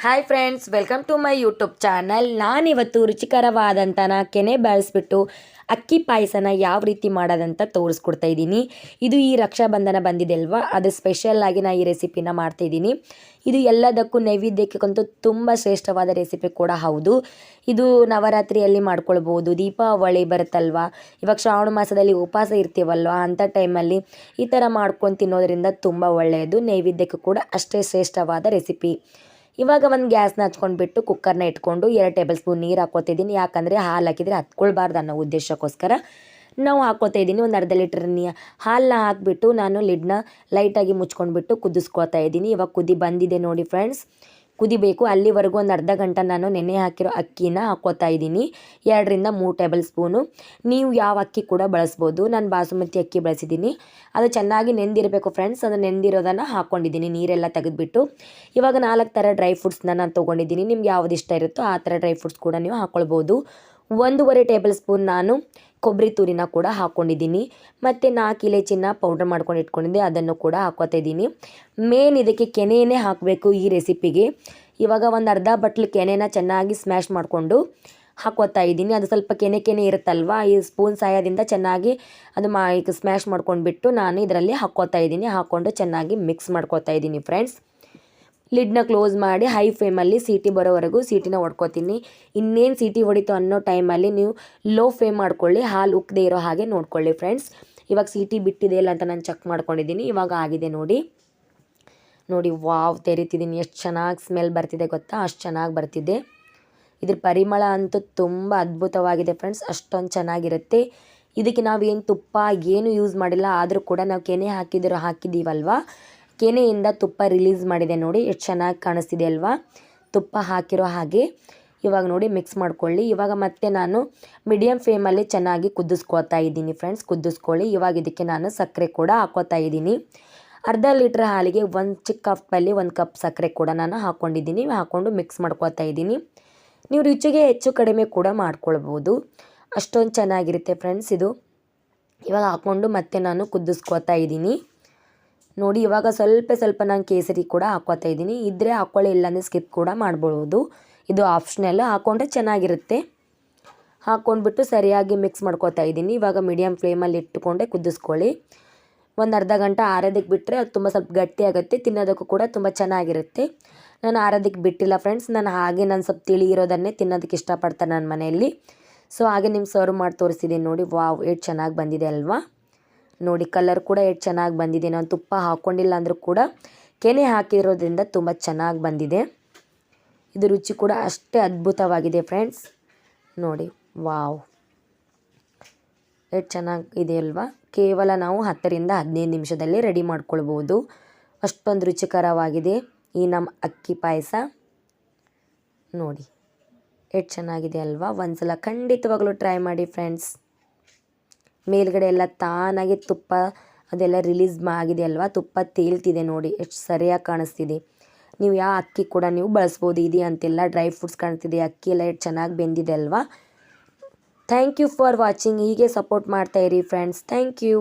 Hi friends, welcome to my YouTube channel. ನಾನಿವತ್ತು ರುಚಿಕರವಾದಂಥನ ಕೆನೆ ಬಳಸ್ಬಿಟ್ಟು ಅಕ್ಕಿ ಪಾಯಸನ ಯಾವ ರೀತಿ ಮಾಡೋದಂತ ತೋರಿಸ್ಕೊಡ್ತಾ ಇದ್ದೀನಿ. ಇದು ಈ ರಕ್ಷಾಬಂಧನ ಬಂದಿದೆ ಅಲ್ವಾ, ಅದು ಸ್ಪೆಷಲ್ಲಾಗಿ ನಾನು ಈ ರೆಸಿಪಿನ ಮಾಡ್ತಾಯಿದ್ದೀನಿ. ಇದು ಎಲ್ಲದಕ್ಕೂ ನೈವೇದ್ಯಕ್ಕಂತೂ ತುಂಬ ಶ್ರೇಷ್ಠವಾದ ರೆಸಿಪಿ ಕೂಡ ಹೌದು. ಇದು ನವರಾತ್ರಿಯಲ್ಲಿ ಮಾಡ್ಕೊಳ್ಬೋದು, ದೀಪಾವಳಿ ಬರುತ್ತಲ್ವ, ಇವಾಗ ಶ್ರಾವಣ ಮಾಸದಲ್ಲಿ ಉಪವಾಸ ಇರ್ತೀವಲ್ವ, ಅಂಥ ಟೈಮಲ್ಲಿ ಈ ಥರ ಮಾಡ್ಕೊಂಡು ತಿನ್ನೋದ್ರಿಂದ ತುಂಬ ಒಳ್ಳೆಯದು. ನೈವೇದ್ಯಕ್ಕೂ ಕೂಡ ಅಷ್ಟೇ ಶ್ರೇಷ್ಠವಾದ ರೆಸಿಪಿ. ಇವಾಗ ಒಂದು ಗ್ಯಾಸ್ನ ಹಚ್ಕೊಂಡ್ಬಿಟ್ಟು ಕುಕ್ಕರ್ನ ಇಟ್ಕೊಂಡು 2 ಟೇಬಲ್ ಸ್ಪೂನ್ ನೀರು ಹಾಕ್ಕೋತಿದ್ದೀನಿ. ಯಾಕಂದರೆ ಹಾಲು ಹಾಕಿದರೆ ಹತ್ಕೊಳ್ಬಾರ್ದು ಅನ್ನೋ ಉದ್ದೇಶಕ್ಕೋಸ್ಕರ ನಾವು ಹಾಕ್ಕೋತಾ ಇದ್ದೀನಿ. ಒಂದು ಅರ್ಧ ಲೀಟ್ರ್ ಹಾಲನ್ನ ಹಾಕಿಬಿಟ್ಟು ನಾನು ಲಿಡ್ನ ಲೈಟಾಗಿ ಮುಚ್ಕೊಂಡ್ಬಿಟ್ಟು ಕುದಿಸ್ಕೊತಾ ಇದ್ದೀನಿ. ಇವಾಗ ಕುದಿ ಬಂದಿದೆ ನೋಡಿ ಫ್ರೆಂಡ್ಸ್, ಕುದಿಬೇಕು. ಅಲ್ಲಿವರೆಗೂ ಒಂದು ಅರ್ಧ ಗಂಟೆ ನಾನು ನೆನೆ ಹಾಕಿರೋ ಅಕ್ಕಿನ ಹಾಕ್ಕೋತಾ ಇದ್ದೀನಿ. 2ರಿಂದ 3 ಟೇಬಲ್ ಸ್ಪೂನು. ನೀವು ಯಾವ ಅಕ್ಕಿ ಕೂಡ ಬಳಸ್ಬೋದು. ನಾನು ಬಾಸುಮತಿ ಅಕ್ಕಿ ಬಳಸಿದ್ದೀನಿ. ಅದು ಚೆನ್ನಾಗಿ ನೆಂದಿರಬೇಕು ಫ್ರೆಂಡ್ಸ್. ಅದು ನೆಂದಿರೋದನ್ನು ಹಾಕ್ಕೊಂಡಿದ್ದೀನಿ ನೀರೆಲ್ಲ ತೆಗೆದುಬಿಟ್ಟು. ಇವಾಗ 4 ಥರ ಡ್ರೈ ಫ್ರೂಟ್ಸ್ನ ನಾನು ತೊಗೊಂಡಿದ್ದೀನಿ. ನಿಮ್ಗೆ ಯಾವ್ದು ಇಷ್ಟ ಇರುತ್ತೋ ಆ ಥರ ಡ್ರೈ ಫ್ರೂಟ್ಸ್ ಕೂಡ ನೀವು ಹಾಕ್ಕೊಳ್ಬೋದು. 1.5 ಟೇಬಲ್ ಸ್ಪೂನ್ ನಾನು ಕೊಬ್ಬರಿ ತುರಿನ ಕೂಡ ಹಾಕ್ಕೊಂಡಿದ್ದೀನಿ. ಮತ್ತು 4 ಇಲೈಚಿನ ಪೌಡ್ರ್ ಮಾಡ್ಕೊಂಡು ಇಟ್ಕೊಂಡಿದ್ದೆ, ಅದನ್ನು ಕೂಡ ಹಾಕ್ಕೋತಾ ಇದ್ದೀನಿ. ಮೇನ್ ಇದಕ್ಕೆ ಕೆನೆಯೇ ಹಾಕಬೇಕು ಈ ರೆಸಿಪಿಗೆ. ಇವಾಗ ಒಂದು ಅರ್ಧ ಬಟ್ಲು ಕೆನೆನ ಚೆನ್ನಾಗಿ ಸ್ಮ್ಯಾಶ್ ಮಾಡಿಕೊಂಡು ಹಾಕ್ಕೋತಾ ಇದ್ದೀನಿ. ಅದು ಸ್ವಲ್ಪ ಕೆನೆ ಇರುತ್ತಲ್ವ, ಈ ಸ್ಪೂನ್ ಸಹಾಯದಿಂದ ಚೆನ್ನಾಗಿ ಅದು ಈಗ ಸ್ಮ್ಯಾಶ್ ಮಾಡ್ಕೊಂಡ್ಬಿಟ್ಟು ನಾನು ಇದರಲ್ಲಿ ಹಾಕ್ಕೋತಾ ಇದ್ದೀನಿ. ಹಾಕ್ಕೊಂಡು ಚೆನ್ನಾಗಿ ಮಿಕ್ಸ್ ಮಾಡ್ಕೋತಾ ಇದ್ದೀನಿ ಫ್ರೆಂಡ್ಸ್. ಲಿಡ್ನ ಕ್ಲೋಸ್ ಮಾಡಿ ಹೈ ಫ್ಲೇಮಲ್ಲಿ ಸೀಟಿ ಬರೋವರೆಗೂ ಸೀಟಿನ ಹೊಡ್ಕೊತೀನಿ. ಇನ್ನೇನು ಸೀಟಿ ಹೊಡಿತು ಅನ್ನೋ ಟೈಮಲ್ಲಿ ನೀವು ಲೋ ಫ್ಲೇಮ್ ಮಾಡ್ಕೊಳ್ಳಿ, ಹಾಲು ಉಕ್ಕದೇ ಇರೋ ಹಾಗೆ ನೋಡ್ಕೊಳ್ಳಿ ಫ್ರೆಂಡ್ಸ್. ಇವಾಗ ಸೀಟಿ ಬಿಟ್ಟಿದೆ ಇಲ್ಲ ಅಂತ ನಾನು ಚೆಕ್ ಮಾಡ್ಕೊಂಡಿದ್ದೀನಿ. ಇವಾಗ ಆಗಿದೆ ನೋಡಿ. ವಾವ್, ತೆರಿತಿದ್ದೀನಿ. ಎಷ್ಟು ಚೆನ್ನಾಗಿ ಸ್ಮೆಲ್ ಬರ್ತಿದೆ ಗೊತ್ತಾ, ಅಷ್ಟು ಚೆನ್ನಾಗಿ ಬರ್ತಿದೆ. ಇದ್ರ ಪರಿಮಳ ಅಂತೂ ತುಂಬ ಅದ್ಭುತವಾಗಿದೆ ಫ್ರೆಂಡ್ಸ್, ಅಷ್ಟೊಂದು ಚೆನ್ನಾಗಿರುತ್ತೆ. ಇದಕ್ಕೆ ನಾವೇನು ತುಪ್ಪ ಏನು ಯೂಸ್ ಮಾಡಿಲ್ಲ, ಆದರೂ ಕೂಡ ನಾವು ಕೆನೆ ಹಾಕಿದ್ದೀವಲ್ವ, ಕೆನೆಯಿಂದ ತುಪ್ಪ ರಿಲೀಸ್ ಮಾಡಿದೆ ನೋಡಿ, ಎಷ್ಟು ಚೆನ್ನಾಗಿ ಕಾಣಿಸ್ತಿದೆ ಅಲ್ವಾ, ತುಪ್ಪ ಹಾಕಿರೋ ಹಾಗೆ. ಇವಾಗ ನೋಡಿ ಮಿಕ್ಸ್ ಮಾಡ್ಕೊಳ್ಳಿ. ಇವಾಗ ಮತ್ತೆ ನಾನು ಮೀಡಿಯಮ್ ಫ್ಲೇಮಲ್ಲಿ ಚೆನ್ನಾಗಿ ಕುದಿಸ್ಕೋತಾ ಇದ್ದೀನಿ ಫ್ರೆಂಡ್ಸ್, ಕುದಿಸ್ಕೊಳ್ಳಿ. ಇವಾಗ ಇದಕ್ಕೆ ನಾನು ಸಕ್ಕರೆ ಕೂಡ ಹಾಕ್ಕೋತಾ ಇದ್ದೀನಿ. ಅರ್ಧ ಲೀಟ್ರ್ ಹಾಲಿಗೆ 1 ಚಿಕ್ಕ ಕಪ್ಪಲ್ಲಿ 1 ಕಪ್ ಸಕ್ಕರೆ ಕೂಡ ನಾನು ಹಾಕ್ಕೊಂಡಿದ್ದೀನಿ. ಹಾಕ್ಕೊಂಡು ಮಿಕ್ಸ್ ಮಾಡ್ಕೋತಾ ಇದ್ದೀನಿ. ನೀವು ರುಚಿಗೆ ಹೆಚ್ಚು ಕಡಿಮೆ ಕೂಡ ಮಾಡ್ಕೊಳ್ಬೋದು, ಅಷ್ಟೊಂದು ಚೆನ್ನಾಗಿರುತ್ತೆ ಫ್ರೆಂಡ್ಸ್ ಇದು. ಇವಾಗ ಹಾಕ್ಕೊಂಡು ಮತ್ತೆ ನಾನು ಕುದಿಸ್ಕೋತಾ ಇದ್ದೀನಿ ನೋಡಿ. ಇವಾಗ ಸ್ವಲ್ಪ ನಾನು ಕೇಸರಿ ಕೂಡ ಹಾಕ್ಕೋತಾ ಇದ್ದೀನಿ. ಇದ್ದರೆ ಹಾಕ್ಕೊಳ್ಳಿ, ಇಲ್ಲಾಂದರೆ ಸ್ಕಿಪ್ ಕೂಡ ಮಾಡ್ಬೋದು, ಇದು ಆಪ್ಷನಲ್. ಹಾಕ್ಕೊಂಡ್ರೆ ಚೆನ್ನಾಗಿರುತ್ತೆ. ಹಾಕ್ಕೊಂಡ್ಬಿಟ್ಟು ಸರಿಯಾಗಿ ಮಿಕ್ಸ್ ಮಾಡ್ಕೋತಾ ಇದ್ದೀನಿ. ಇವಾಗ ಮೀಡಿಯಮ್ ಫ್ಲೇಮಲ್ಲಿ ಇಟ್ಟುಕೊಂಡೆ ಕುದಿಸ್ಕೊಳ್ಳಿ. ಒಂದು ಅರ್ಧ ಗಂಟೆ ಆರೋದಕ್ಕೆ ಬಿಟ್ಟರೆ ಅದು ತುಂಬ ಸ್ವಲ್ಪ ಗಟ್ಟಿ ಆಗುತ್ತೆ, ತಿನ್ನೋದಕ್ಕೂ ಕೂಡ ತುಂಬ ಚೆನ್ನಾಗಿರುತ್ತೆ. ನಾನು ಆರೋದಕ್ಕೆ ಬಿಟ್ಟಿಲ್ಲ ಫ್ರೆಂಡ್ಸ್, ನಾನು ಸ್ವಲ್ಪ ತಿಳಿ ಇರೋದನ್ನೇ ತಿನ್ನೋದಕ್ಕೆ ಇಷ್ಟಪಡ್ತಾರೆ ನನ್ನ ಮನೆಯಲ್ಲಿ. ಸೊ ಹಾಗೆ ನಿಮ್ಗೆ ಸರ್ವ್ ಮಾಡಿ ತೋರಿಸ್ತಿದ್ದೀನಿ ನೋಡಿ. ವಾವ್, ಎಷ್ಟು ಚೆನ್ನಾಗಿ ಬಂದಿದೆ ಅಲ್ವಾ ನೋಡಿ. ಕಲರ್ ಕೂಡ ಎಷ್ಟು ಚೆನ್ನಾಗಿ ಬಂದಿದೆ. ನಾನು ತುಪ್ಪ ಹಾಕ್ಕೊಂಡಿಲ್ಲ ಅಂದರೂ ಕೂಡ ಕೆನೆ ಹಾಕಿರೋದ್ರಿಂದ ತುಂಬ ಚೆನ್ನಾಗಿ ಬಂದಿದೆ. ಇದು ರುಚಿ ಕೂಡ ಅಷ್ಟೇ ಅದ್ಭುತವಾಗಿದೆ ಫ್ರೆಂಡ್ಸ್ ನೋಡಿ. ವಾವ್, ಎಷ್ಟು ಚೆನ್ನಾಗಿದೆ ಅಲ್ವಾ. ಕೇವಲ ನಾವು 10ರಿಂದ 15 ನಿಮಿಷದಲ್ಲಿ ರೆಡಿ ಮಾಡ್ಕೊಳ್ಬೋದು, ಅಷ್ಟೊಂದು ರುಚಿಕರವಾಗಿದೆ ಈ ನಮ್ಮ ಅಕ್ಕಿ ಪಾಯಸ ನೋಡಿ. ಎಷ್ಟು ಚೆನ್ನಾಗಿದೆ ಅಲ್ವಾ. ಒಂದ್ಸಲ ಖಂಡಿತವಾಗ್ಲೂ ಟ್ರೈ ಮಾಡಿ ಫ್ರೆಂಡ್ಸ್. ಮೇಲ್ಗಡೆ ಎಲ್ಲ ತಾನಾಗಿ ತುಪ್ಪ ಅದೆಲ್ಲ ರಿಲೀಸ್ ಆಗಿದೆ ಅಲ್ವಾ, ತುಪ್ಪ ತೇಲ್ತಿದೆ ನೋಡಿ, ಎಷ್ಟು ಸರಿಯಾಗಿ ಕಾಣಿಸ್ತಿದೆ. ನೀವು ಯಾವ ಅಕ್ಕಿ ಕೂಡ ನೀವು ಬಳಸ್ಬೋದು, ಇದೆ ಅಂತೆಲ್ಲ ಡ್ರೈ ಫ್ರೂಟ್ಸ್ ಕಾಣ್ತಿದೆ, ಅಕ್ಕಿ ಎಲ್ಲ ಎಷ್ಟು ಚೆನ್ನಾಗಿ ಬೆಂದಿದೆ ಅಲ್ವಾ. Thank you for watching. ಹೀಗೆ ಸಪೋರ್ಟ್ ಮಾಡ್ತಾಯಿರಿ ಫ್ರೆಂಡ್ಸ್. Thank you.